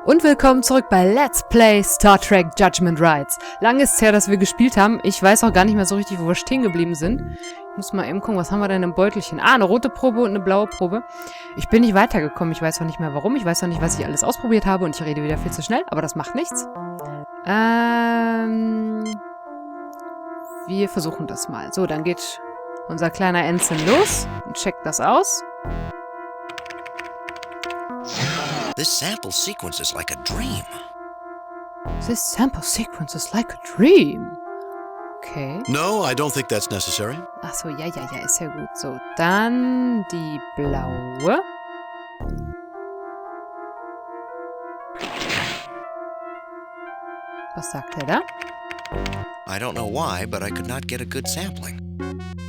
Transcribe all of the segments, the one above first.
Und willkommen zurück bei Let's Play Star Trek Judgment Rites. Lange ist es her, dass wir gespielt haben. Ich weiß auch gar nicht mehr so richtig, wo wir stehen geblieben sind. Ich muss mal eben gucken, was haben wir denn im Beutelchen? Ah, eine rote Probe und eine blaue Probe. Ich bin nicht weitergekommen. Ich weiß auch nicht mehr warum. Ich weiß auch nicht, was ich alles ausprobiert habe. Und ich rede wieder viel zu schnell. Aber das macht nichts. Wir versuchen das mal. So, dann geht unser kleiner Ensign los und checkt das aus. This sample sequence is like a dream. This sample sequence is like a dream. Okay. No, I don't think that's necessary. Ach so, ja, ist ja gut. So, dann die blaue. Was sagt er da? I don't know why, but I could not get a good sampling.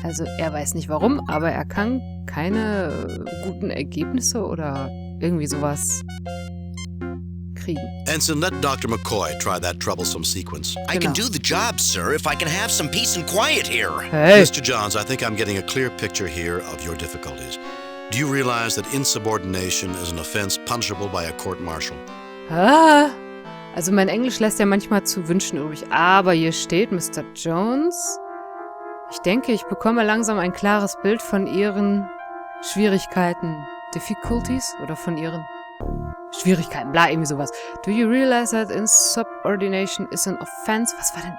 Also, er weiß nicht warum, aber er kann keine guten Ergebnisse oder irgendwie sowas kriegen. Ensign, let Dr. McCoy try that troublesome sequence. I can do the job, sir, if I can have some peace and quiet here. Hey. Mr. Johns, I think I'm getting a clear picture here of your difficulties. Do you realize that insubordination is an offense punishable by a court-martial? Also mein Englisch lässt ja manchmal zu wünschen übrig, aber hier steht Mr. Jones. Ich denke, ich bekomme langsam ein klares Bild von Ihren Schwierigkeiten. Difficulties? Oder von Ihren Schwierigkeiten, bla, irgendwie sowas. Do you realize that insubordination is an offense? Was war denn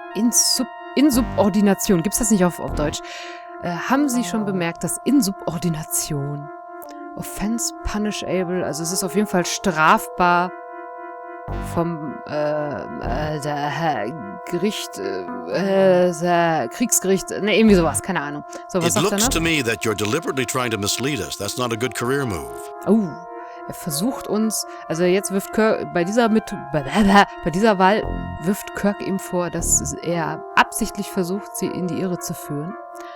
Insubordination? Gibt's das nicht auf Deutsch? Haben Sie schon bemerkt, dass Insubordination offense punishable, also es ist auf jeden Fall strafbar vom Gericht, Kriegsgericht, ne, irgendwie sowas, keine Ahnung. So, was It sagt er looks noch? to me that you're deliberately trying to mislead us. That's not a good career move. Oh, er versucht uns, also jetzt wirft Kirk, bei dieser Wahl wirft Kirk ihm vor, dass er absichtlich versucht, sie in die Irre zu führen.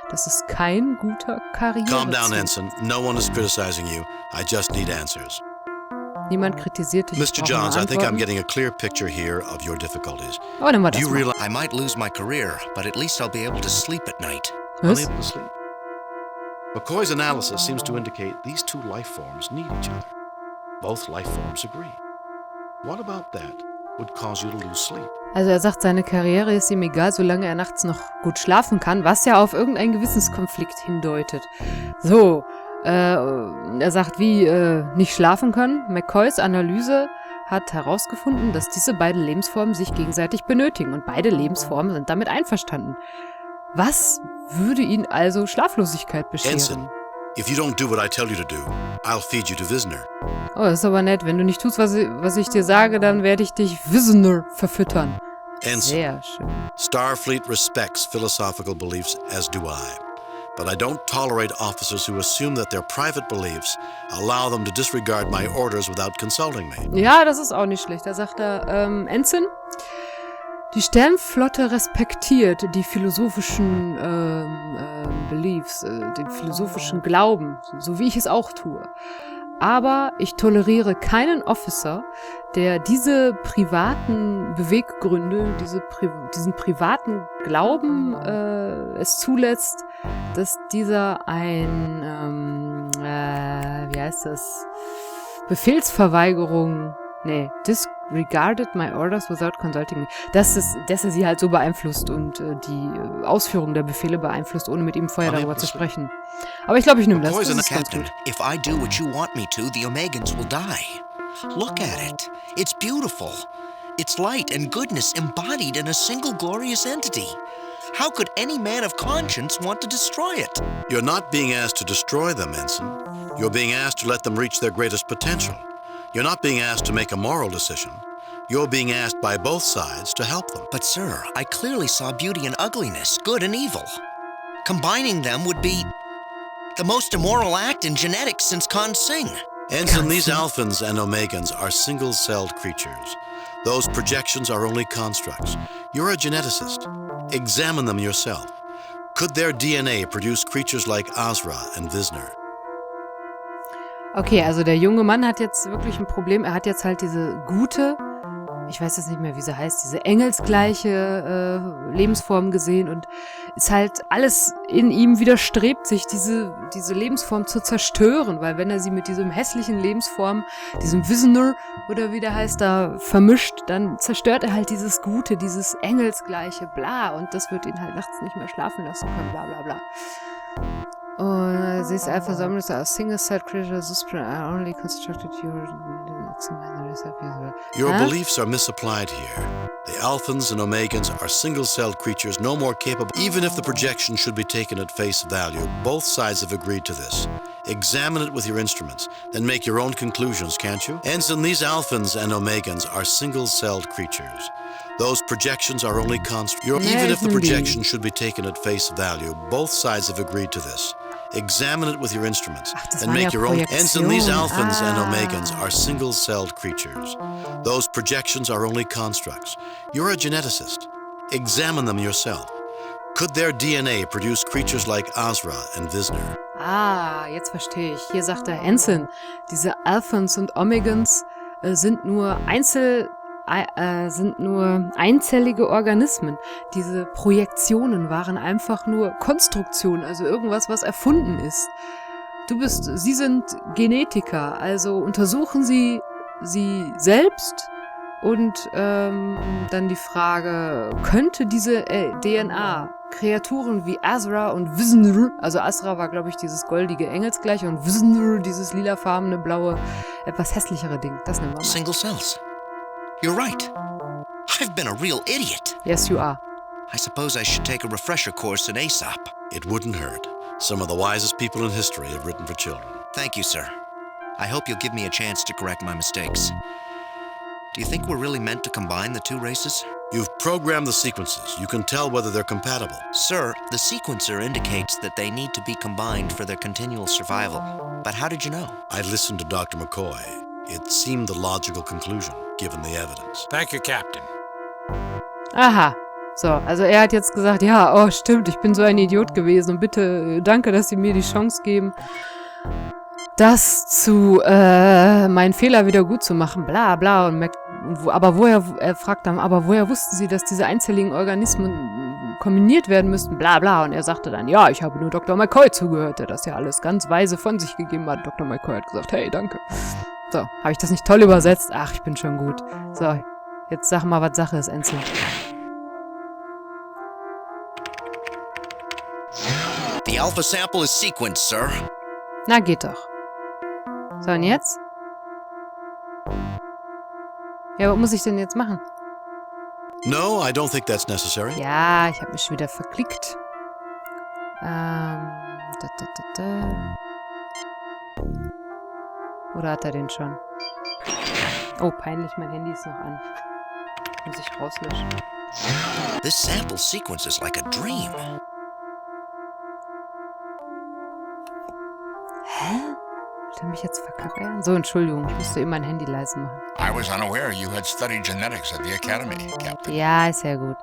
Das ist kein guter Karriere. Calm down, Ensign. No one is criticizing you. I just need answers. Niemand kritisiert dich. Mr. Johns, I think I'm getting a clear picture here of your difficulties. Oh, dann war Do das you mal. realize I might lose my career, but at least I'll be able to sleep at night. Was? unable to sleep? McCoy's analysis seems to indicate these two life forms need each other. Both life forms agree. What about that would cause you to lose sleep? Also er sagt, seine Karriere ist ihm egal, solange er nachts noch gut schlafen kann, was ja auf irgendeinen Gewissenskonflikt hindeutet. So, er sagt, wie nicht schlafen können. McCoys Analyse hat herausgefunden, dass diese beiden Lebensformen sich gegenseitig benötigen und beide Lebensformen sind damit einverstanden. Was würde ihn also Schlaflosigkeit bescheren? Ensign, if you don't do what I tell you to do, I'll feed you to Wisner. Oh, das ist aber nett. Wenn du nicht tust, was ich dir sage, dann werde ich dich Wisner verfüttern. Ensign, Sehr schön. Starfleet respects philosophical beliefs, as do I. But I don't tolerate officers who assume that their private beliefs allow them to disregard my orders without consulting me. Ja, das ist auch nicht schlecht. Da sagt er, Ensign, die Sternflotte respektiert die philosophischen Beliefs, den philosophischen Glauben, so wie ich es auch tue. Aber ich toleriere keinen Officer, der diese privaten Beweggründe, diesen privaten Glauben es zulässt, dass dieser ein, wie heißt das, Befehlsverweigerung, disregarded my orders without consulting me, dass er sie halt so beeinflusst und die Ausführung der Befehle beeinflusst, ohne mit ihm vorher darüber zu sprechen. Aber ich glaube, ich nehme das. Das ist ganz Captain, gut. if I do what you want me to, the Omegans will die. Look at it. It's beautiful. It's light and goodness embodied in a single glorious entity. How could any man of conscience want to destroy it? You're not being asked to destroy them, Ensign. You're being asked to let them reach their greatest potential. You're not being asked to make a moral decision. You're being asked by both sides to help them. But sir, I clearly saw beauty and ugliness, good and evil. Combining them would be the most immoral act in genetics since Sing. Ensign, these Alphans and Omegans are single-celled creatures. Those projections are only constructs. You're a geneticist. Examine them yourself. Could their DNA produce creatures like Azra and Wisner? Okay, also der junge Mann hat jetzt wirklich ein Problem. Er hat jetzt halt diese gute ich weiß jetzt nicht mehr, wie sie heißt, diese engelsgleiche Lebensform gesehen und ist halt alles in ihm widerstrebt sich, diese Lebensform zu zerstören, weil wenn er sie mit diesem hässlichen Lebensform, diesem Wissener oder wie der heißt, da vermischt, dann zerstört er halt dieses Gute, dieses engelsgleiche, bla, und das wird ihn halt nachts nicht mehr schlafen lassen können, bla bla bla. Und these alpha zombies are single-celled creatures are only constructed Your beliefs are misapplied here. The Alphans and Omegans are single-celled creatures no more capable. Even if the projection should be taken at face value, both sides have agreed to this. Examine it with your instruments, then make your own conclusions, can't you? Ensign, these Alphans and Omegans are single-celled creatures. Those projections are only even if the projection should be taken at face value, both sides have agreed to this. Examine it with your instruments, then make your own. Ensign, these Alphans and Omegans are single-celled creatures. Those projections are only constructs. You're a geneticist. Examine them yourself. Could their DNA produce creatures like Azra and Visner? Ah, jetzt verstehe ich. Hier sagt er Ensign, diese Alphans und Omegans sind nur einzellige Organismen. Diese Projektionen waren einfach nur Konstruktionen, also irgendwas, was erfunden ist. Sie sind Genetiker, also untersuchen Sie selbst und dann die Frage, könnte diese DNA Kreaturen wie Azra und Visner, also Azra war, glaube ich, dieses goldige Engelsgleiche und Visner, dieses lilafarbene, blaue, etwas hässlichere Ding. Das nehmen wir mal. Single cells. You're right. I've been a real idiot. Yes, you are. I suppose I should take a refresher course in Aesop. It wouldn't hurt. Some of the wisest people in history have written for children. Thank you, sir. I hope you'll give me a chance to correct my mistakes. Do you think we're really meant to combine the two races? You've programmed the sequences. You can tell whether they're compatible. Sir, the sequencer indicates that they need to be combined for their continual survival. But how did you know? I listened to Dr. McCoy. It seemed the logical conclusion, given the evidence. Thank you, Captain. Aha. So, also er hat jetzt gesagt, ja, oh stimmt, ich bin so ein Idiot gewesen und bitte, danke, dass Sie mir die Chance geben, meinen Fehler wieder gut zu machen, bla bla. Er fragt dann, aber woher wussten Sie, dass diese einzelligen Organismen kombiniert werden müssten, bla bla. Und er sagte dann, ja, ich habe nur Dr. McCoy zugehört, der das ja alles ganz weise von sich gegeben hat. Dr. McCoy hat gesagt, hey, danke. So, habe ich das nicht toll übersetzt? Ach, ich bin schon gut. So, jetzt sag mal, was Sache ist, Ensign. The alpha sample is sequenced, sir. Na, geht doch. So, und jetzt? Ja, was muss ich denn jetzt machen? No, I don't think that's necessary. Ja, ich habe mich schon wieder verklickt. Oder hat er den schon? Oh, peinlich, mein Handy ist noch an. Muss ich rauslöschen. This sample sequence is like a dream. Hä? Wollt ihr mich jetzt verkacken? So, Entschuldigung, ich musste eben mein Handy leise machen. I was unaware you had studied genetics at the academy, Captain. Ja, ist ja gut.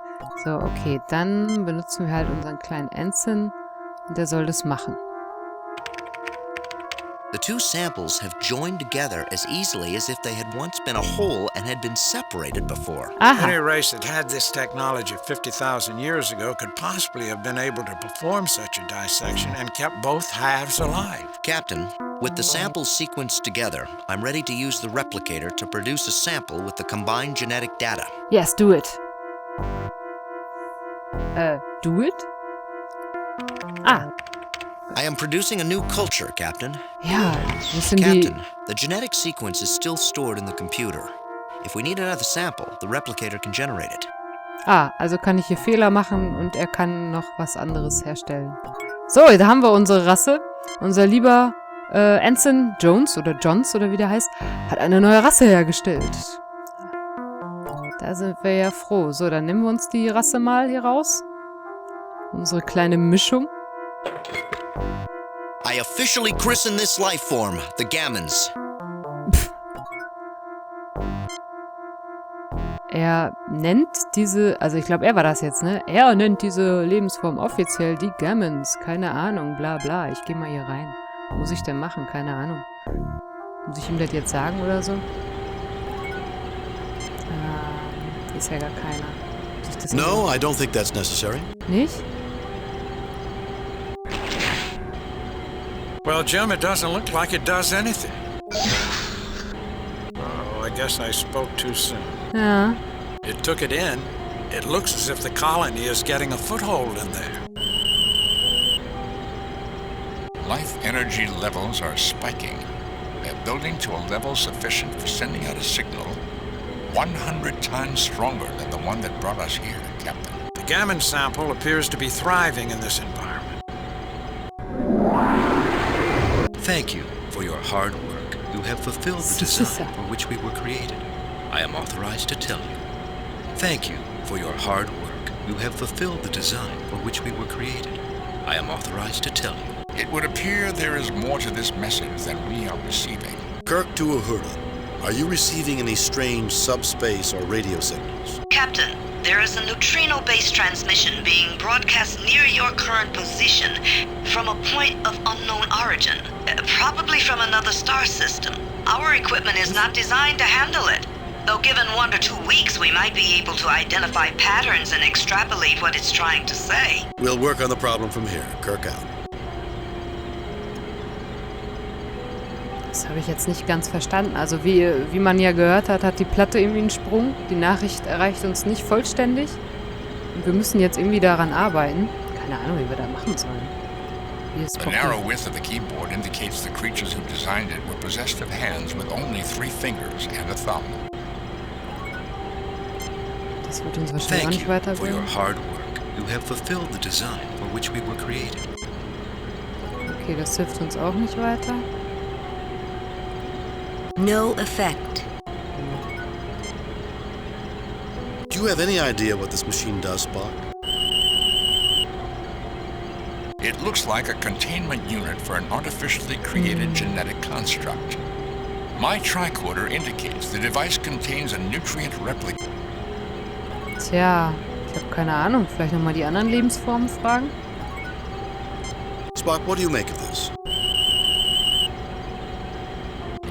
So, okay, dann benutzen wir halt unseren kleinen Ensign und der soll das machen. The two samples have joined together as easily as if they had once been a whole and had been separated before. Any Aha. race that had this technology 50,000 years ago could possibly have been able to perform such a dissection and kept both halves alive. Captain, with the samples sequenced together, I'm ready to use the replicator to produce a sample with the combined genetic data. Yes, do it. Do it? Ah, I am producing a new culture, Captain. ja, müssen die... Captain, the genetic sequence is still stored in the computer. If we need another sample, the replicator can generate it. Ah, also kann ich hier Fehler machen und er kann noch was anderes herstellen. So, da haben wir unsere Rasse. Unser lieber Ensign Jones oder Johns oder wie der heißt, hat eine neue Rasse hergestellt. Da sind wir ja froh. So, dann nehmen wir uns die Rasse mal hier raus. Unsere kleine Mischung. I officially christen this life form, the Gammons. Er nennt diese, also ich glaube, er war das jetzt, ne? Er nennt diese Lebensform offiziell die Gammons. Keine Ahnung, bla bla. Ich gehe mal hier rein. Was muss ich denn machen? Keine Ahnung. Muss ich ihm das jetzt sagen oder so? ist ja gar keiner. Sich das No, I don't think that's necessary. Nicht? Well, Jim, it doesn't look like it does anything. Oh, I guess I spoke too soon. Ja. It took it in. It looks as if the colony is getting a foothold in there. Life energy levels are spiking. They're building to a level sufficient for sending out a signal 100 times stronger than the one that brought us here, Captain. The gammon sample appears to be thriving in this environment. Thank you for your hard work. You have fulfilled the design for which we were created. I am authorized to tell you. Thank you for your hard work. You have fulfilled the design for which we were created. I am authorized to tell you. It would appear there is more to this message than we are receiving. Kirk to Uhura. Are you receiving any strange subspace or radio signals? Captain, there is a neutrino-based transmission being broadcast near your current position from a point of unknown origin, probably from another star system. Our equipment is not designed to handle it. Though given 1 to 2 weeks, we might be able to identify patterns and extrapolate what it's trying to say. We'll work on the problem from here. Kirk out. Das habe ich jetzt nicht ganz verstanden. Also wie man ja gehört hat, hat die Platte irgendwie einen Sprung. Die Nachricht erreicht uns nicht vollständig. Und wir müssen jetzt irgendwie daran arbeiten. Keine Ahnung, wie wir da machen sollen. Hier ist The narrow width of the keyboard indicates the creatures who designed it were possessed of hands with only 3 fingers and a thumb. Das wird uns wahrscheinlich auch Thank nicht you for weiterbringen. your hard work. You have fulfilled the design for which we were created. Okay, das hilft uns auch nicht weiter. No effect. Do you have any idea what this machine does, Spock? It looks like a containment unit for an artificially created genetic construct. My tricorder indicates the device contains a nutrient replica. Tja, ich habe keine Ahnung. Vielleicht nochmal die anderen Lebensformen fragen? Spock, what do you make of this?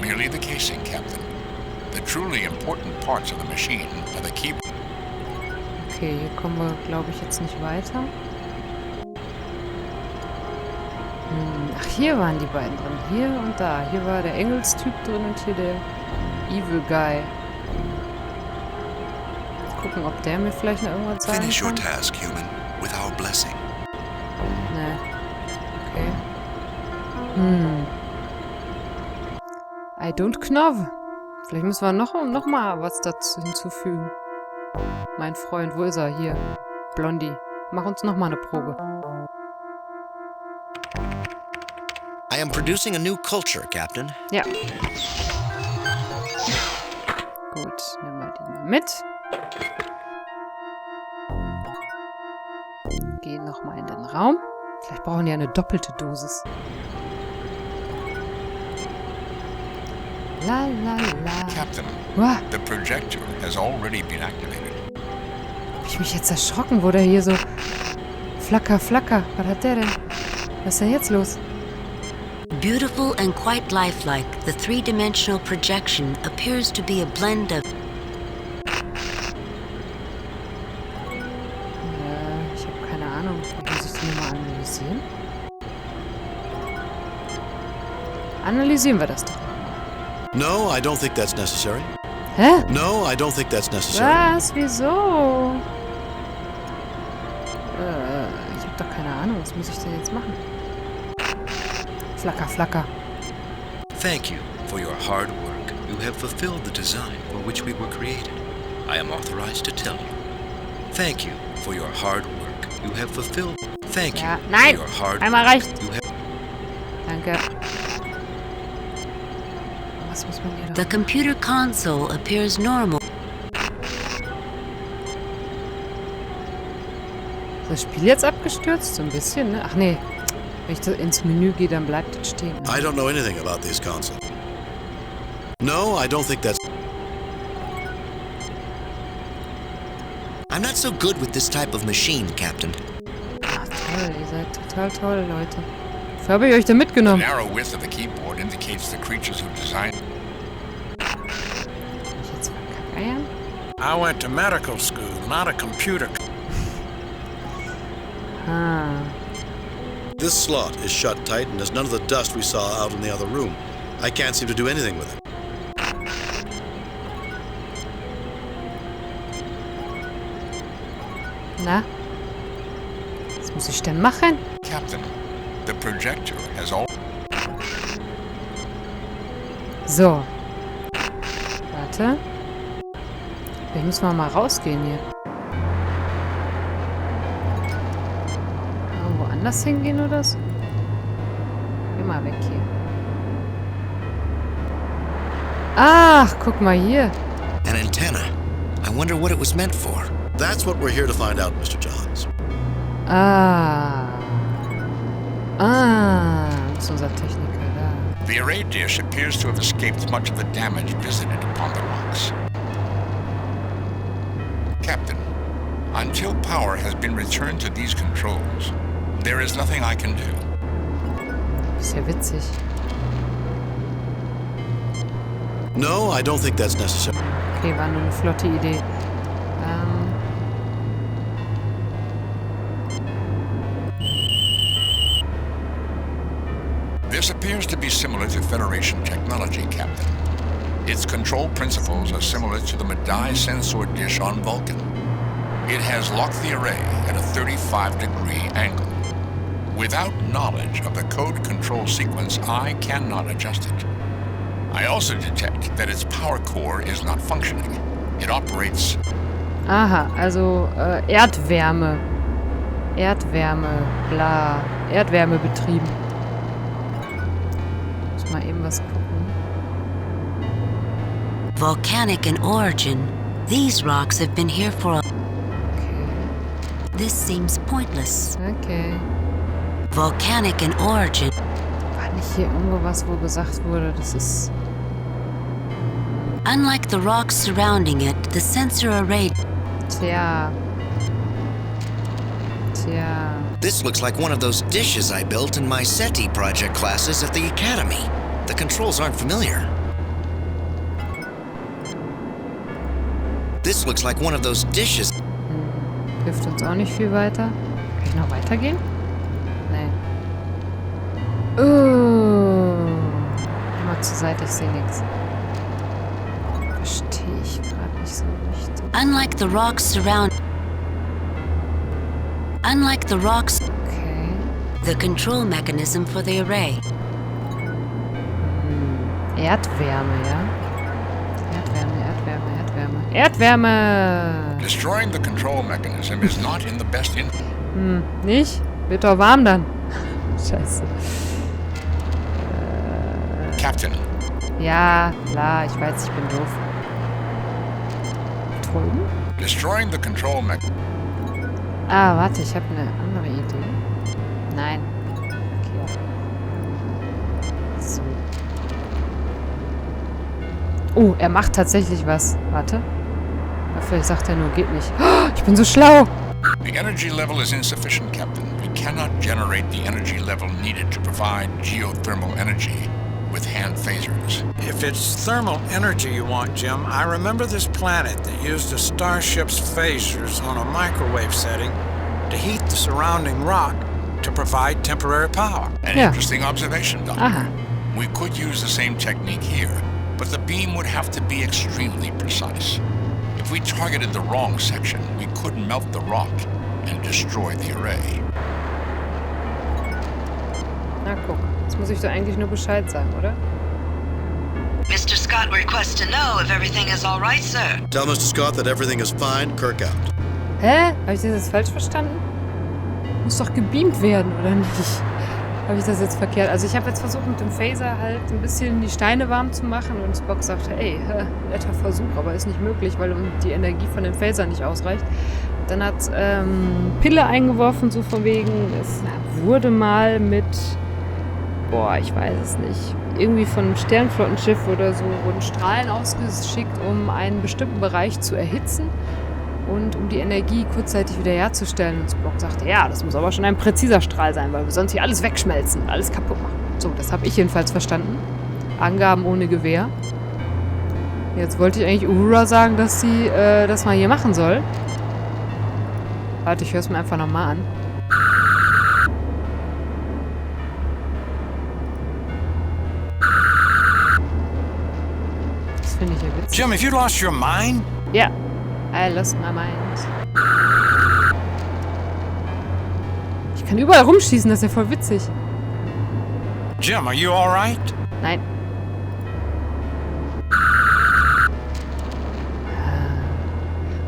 Merely the casing, Captain. The truly important parts of the machine are the keyboard. Okay, hier kommen wir, glaube ich, jetzt nicht weiter. Ach, hier waren die beiden drin. Hier und da. Hier war der Engelstyp drin und hier der Evil Guy. Gucken, ob der mir vielleicht noch irgendwas sagen Finish your kann. task, human, with our blessing. Nee. Okay. I don't know. Vielleicht müssen wir noch mal was dazu hinzufügen. Mein Freund, wo ist er? Hier. Blondie. Mach uns noch mal eine Probe. I am producing a new culture, Captain. Ja. Gut, nehmen wir die mal mit. Gehen noch mal in den Raum. Vielleicht brauchen die eine doppelte Dosis. La la la. Captain, Uah, the projector has already been activated. hab ich mich jetzt erschrocken, wo der hier so flacker, flacker. Was hat der denn? Was ist denn jetzt los? Beautiful and quite lifelike, the three-dimensional projection appears to be a blend of... Ich habe keine Ahnung. Vielleicht muss ich die nochmal analysieren. Analysieren wir das doch. No, I don't think that's necessary. Hä? No, I don't think that's necessary. Was? Wieso? Ich habe doch keine Ahnung. Was muss ich denn jetzt machen? Flacker, flacker. Thank you for your hard work. You have fulfilled the design for which we were created. I am authorized to tell you. Thank you for your hard work. You have fulfilled... Thank Ja, you nein! for your hard Einmal reicht. You have... Danke. Was muss man hier The doch... computer console appears normal. Ist das Spiel jetzt abgestürzt? So ein bisschen, ne? Ach nee. Wenn ich da ins Menü gehe, dann bleibt das stehen. I don't know anything about these concepts. No, I don't think that's... I'm not so good with this type of machine, Captain. Ach toll, ihr seid total toll, Leute. Wofür habe ich euch denn The mitgenommen? narrow width of the keyboard indicates the creatures who designed. Kann ich jetzt verkackeiern? I went to medical school, not a computer. Ah. This slot is shut tight and has none of the dust we saw out in the other room. I can't seem to do anything with it. Na? Was muss ich denn machen? Captain, the projector has all... So. Warte. Vielleicht müssen wir mal rausgehen hier. Irgendwo anders hingehen oder so? Geh mal weg hier. Ach, guck mal hier. An antenna. I wonder what it was meant for. That's what we're here to find out, Mr. Johns. Ah. Ah. Das ist unser Techniker da. The array dish appears to have escaped much of the damage visited upon the rocks. Captain, until power has been returned to these controls, there is nothing I can do. Ist ja witzig. No, I don't think that's necessary. Okay, war nur eine flotte Idee. This appears to be similar to Federation technology, Captain. Its control principles are similar to the Medaille sensor dish on Vulcan. It has locked the array at a 35-degree angle. Without knowledge of the code control sequence, I cannot adjust it. I also detect that its power core is not functioning. It operates... Aha, also Erdwärme. Erdwärme, bla. Erdwärme betrieben. Muss mal eben was gucken. Volcanic in origin. These rocks have been here for a... Okay. This seems pointless. Okay. Volcanic in origin. War nicht hier irgendwo was, wo gesagt wurde, das ist... Unlike the rocks surrounding it, the sensor array... Tja. This looks like one of those dishes I built in my SETI project classes at the academy. The controls aren't familiar. This looks like one of those dishes. Hilft uns auch nicht viel weiter. Kann ich noch weitergehen? Nee. Mal zur Seite, ich sehe nichts. Verstehe ich gerade nicht so richtig. Unlike the rocks surround... Unlike the rocks... Okay. The control mechanism for the array. Erdwärme, ja? Erdwärme! Destroying the control mechanism is not in the best interest. Nicht? Wird doch warm dann. Scheiße. Captain. Ja, klar, ich weiß, ich bin doof. Drüben? Destroying the control mechanism. Ah, warte, ich habe eine andere Idee. Nein. Okay. So. Oh, er macht tatsächlich was. Warte. Vielleicht sagt er nur, geht nicht. Oh, ich bin so schlau! The energy level is insufficient, Captain. We cannot generate the energy level needed to provide geothermal energy with hand phasers. If it's thermal energy you want, Jim, I remember this planet that used a starship's phasers on a microwave setting to heat the surrounding rock to provide temporary power. An interesting observation, Doctor. Aha. We could use the same technique here, but the beam would have to be extremely precise. If we targeted the wrong section, we could melt the rock and destroy the array. Na guck, jetzt muss ich doch eigentlich nur Bescheid sagen, oder? Mr. Scott requests to know if everything is all right, sir. Tell Mr. Scott that everything is fine. Kirk out. Hä? Habe ich das jetzt falsch verstanden? Muss doch gebeamt werden, oder nicht? Habe ich das jetzt verkehrt? Also ich habe jetzt versucht, mit dem Phaser halt ein bisschen die Steine warm zu machen und Spock sagte, ey, netter Versuch, aber ist nicht möglich, weil die Energie von dem Phaser nicht ausreicht. Dann hat Pille eingeworfen, so von wegen, es wurde mal mit, ich weiß es nicht, irgendwie von einem Sternflottenschiff oder so, wurden Strahlen ausgeschickt, um einen bestimmten Bereich zu erhitzen und um die Energie kurzzeitig wieder herzustellen. Und Spock sagte, ja, das muss aber schon ein präziser Strahl sein, weil wir sonst hier alles wegschmelzen und alles kaputt machen. So, das habe ich jedenfalls verstanden. Angaben ohne Gewähr. Jetzt wollte ich eigentlich Uhura sagen, dass sie das mal hier machen soll. Warte, ich höre es mir einfach nochmal an. Das finde ich ja witzig. Jim, have you lost your mind? Ja. I lost my mind. Ich kann überall rumschießen, das ist ja voll witzig. Jim, are you all right? Nein.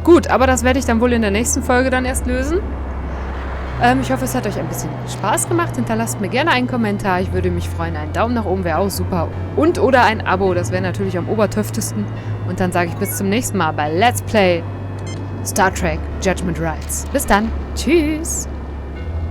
Gut, aber das werde ich dann wohl in der nächsten Folge dann erst lösen. Ich hoffe, es hat euch ein bisschen Spaß gemacht. Hinterlasst mir gerne einen Kommentar. Ich würde mich freuen. Ein Daumen nach oben wäre auch super. Und oder ein Abo. Das wäre natürlich am obertöftesten. Und dann sage ich bis zum nächsten Mal bei Let's Play Star Trek Judgment Rites. Bis dann. Tschüss.